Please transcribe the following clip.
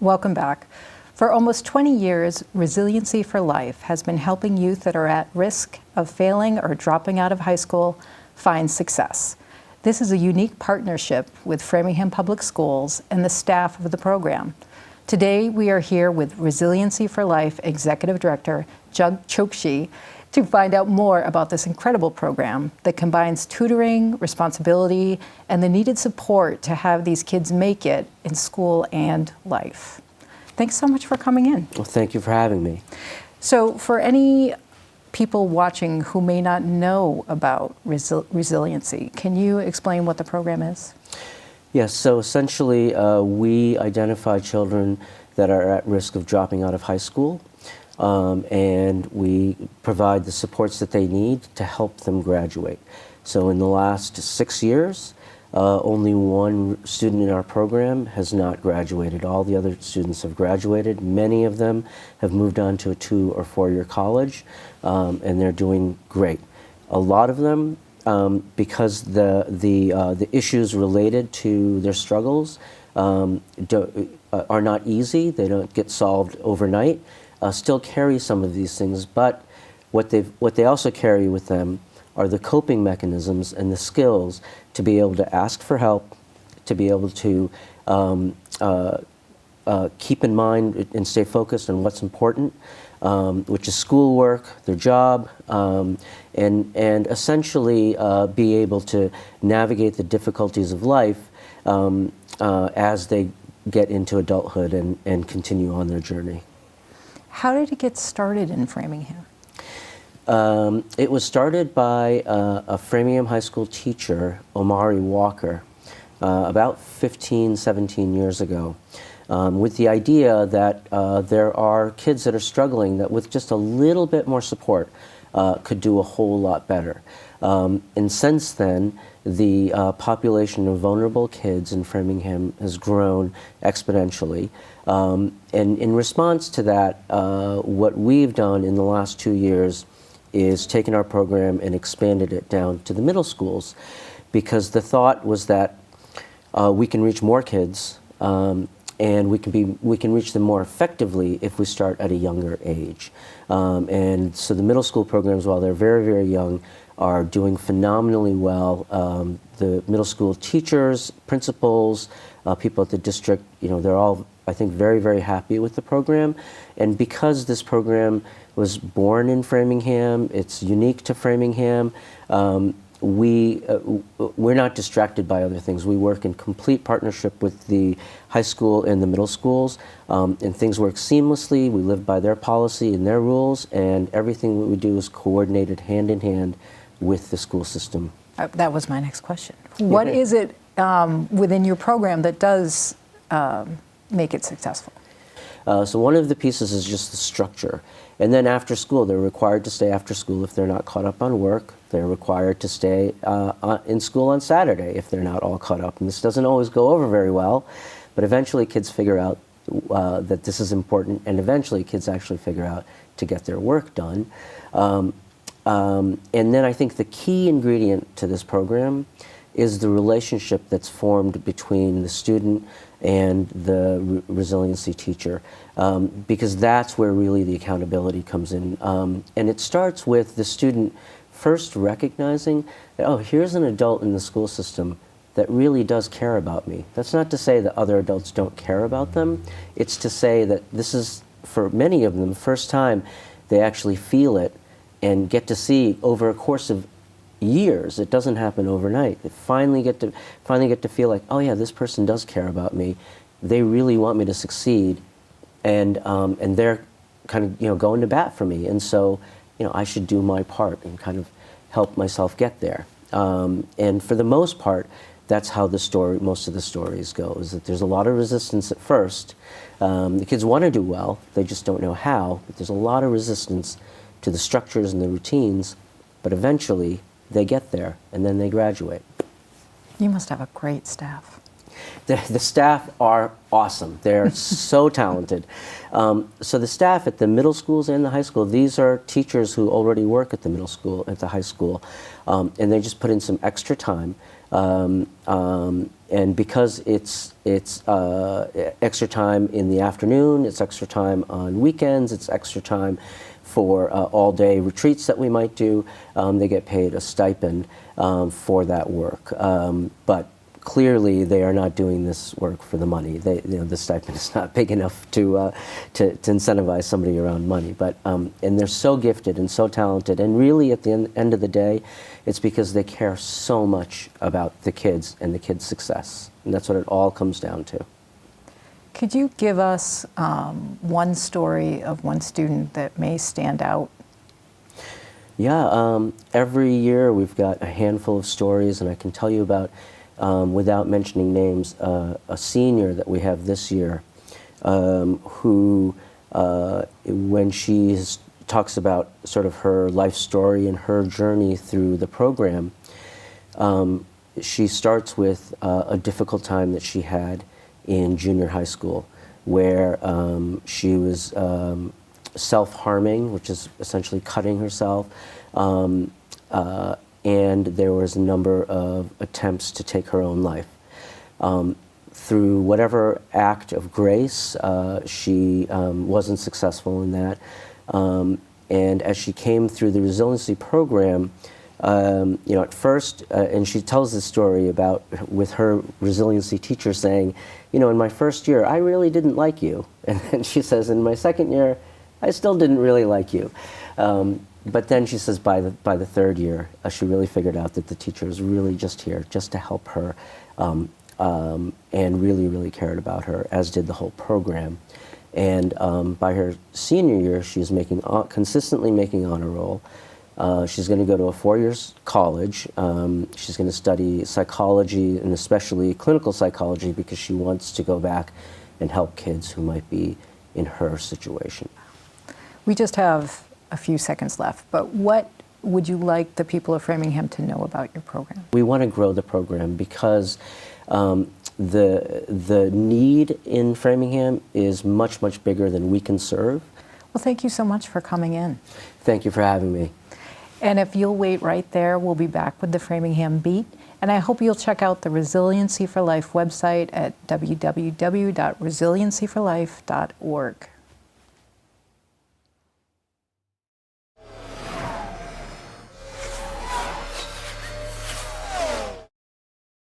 Welcome back. For almost 20 years, Resiliency for Life has been helping youth that are at risk of failing or dropping out of high school find success. This is a unique partnership with Framingham Public Schools and the staff of the program. Today, we are here with Resiliency for Life Executive Director Chokshi to find out more about this incredible program that combines tutoring, responsibility, and the needed support to have these kids make it in school and life. Thanks so much for coming in. Well, thank you for having me. So for any people watching who may not know about Resiliency, can you explain what the program is? Yes, so essentially we identify children that are at risk of dropping out of high school, and we provide the supports that they need to help them graduate. So in the last 6 years, only one student in our program has not graduated. All the other students have graduated. Many of them have moved on to a 2- or 4-year college, and they're doing great. A lot of them, because the issues related to their struggles are not easy, they don't get solved overnight, still carry some of these things, but what they also carry with them are the coping mechanisms and the skills to be able to ask for help, to be able to keep in mind and stay focused on what's important, which is schoolwork, their job, and essentially be able to navigate the difficulties of life as they get into adulthood and continue on their journey. How did it get started in Framingham? It was started by a Framingham High School teacher, Omari Walker, about 15, 17 years ago, with the idea that there are kids that are struggling that with just a little bit more support could do a whole lot better. And since then, the population of vulnerable kids in Framingham has grown exponentially. And in response to that, what we've done in the last 2 years is taken our program and expanded it down to the middle schools, because the thought was that we can reach more kids and we can reach them more effectively if we start at a younger age. And so the middle school programs, while they're very, very young, are doing phenomenally well. The middle school teachers, principals, people at the district, they're all, I think, very, very happy with the program. And because this program was born in Framingham, it's unique to Framingham, we're not distracted by other things. We work in complete partnership with the high school and the middle schools, and things work seamlessly. We live by their policy and their rules, and everything that we do is coordinated hand in hand with the school system. That was my next question. What is it within your program that does make it successful? So one of the pieces is just the structure. And then after school, they're required to stay after school if they're not caught up on work. They're required to stay in school on Saturday if they're not all caught up. And this doesn't always go over very well, but eventually kids figure out that this is important, and eventually kids actually figure out to get their work done. And then I think the key ingredient to this program is the relationship that's formed between the student and the resiliency teacher, because that's where really the accountability comes in. And it starts with the student first recognizing that, oh, here's an adult in the school system that really does care about me. That's not to say that other adults don't care about them. It's to say that this is, for many of them, the first time they actually feel it and get to see over a course of years. It doesn't happen overnight. They finally get to feel like, oh yeah, this person does care about me. They really want me to succeed, and they're kind of going to bat for me. And so I should do my part and kind of help myself get there. And for the most part, that's how most of the stories go. Is that there's a lot of resistance at first. The kids want to do well, they just don't know how. But there's a lot of resistance to the structures and the routines, but eventually they get there, and then they graduate. You must have a great staff. The staff are awesome. They're so talented. So the staff at the middle schools and the high school, these are teachers who already work at the middle school, at the high school, and they just put in some extra time. And because it's extra time in the afternoon, it's extra time on weekends, it's extra time for all-day retreats that we might do, they get paid a stipend for that work. But clearly, they are not doing this work for the money. The stipend is not big enough to incentivize somebody around money. But and they're so gifted and so talented. And really, at the end of the day, it's because they care so much about the kids and the kids' success. And that's what it all comes down to. Could you give us one story of one student that may stand out? Yeah, every year we've got a handful of stories, and I can tell you about, without mentioning names, a senior that we have this year who, when she talks about sort of her life story and her journey through the program, she starts with a difficult time that she had in junior high school, where she was self-harming, which is essentially cutting herself, and there was a number of attempts to take her own life. Through whatever act of grace, she wasn't successful in that. And as she came through the Resiliency program, at first, and she tells this story about with her Resiliency teacher saying, in my first year, I really didn't like you. And then she says, in my second year, I still didn't really like you. But then she says by the third year, she really figured out that the teacher was really just here just to help her, and really, really cared about her, as did the whole program. And by her senior year, she's consistently making honor roll. She's going to go to a 4-year college. She's going to study psychology, and especially clinical psychology, because she wants to go back and help kids who might be in her situation. We just have a few seconds left, but what would you like the people of Framingham to know about your program? We want to grow the program because the need in Framingham is much, much bigger than we can serve. Well, thank you so much for coming in. Thank you for having me. And if you'll wait right there, we'll be back with the Framingham Beat. And I hope you'll check out the Resiliency for Life website at www.resiliencyorlife.org.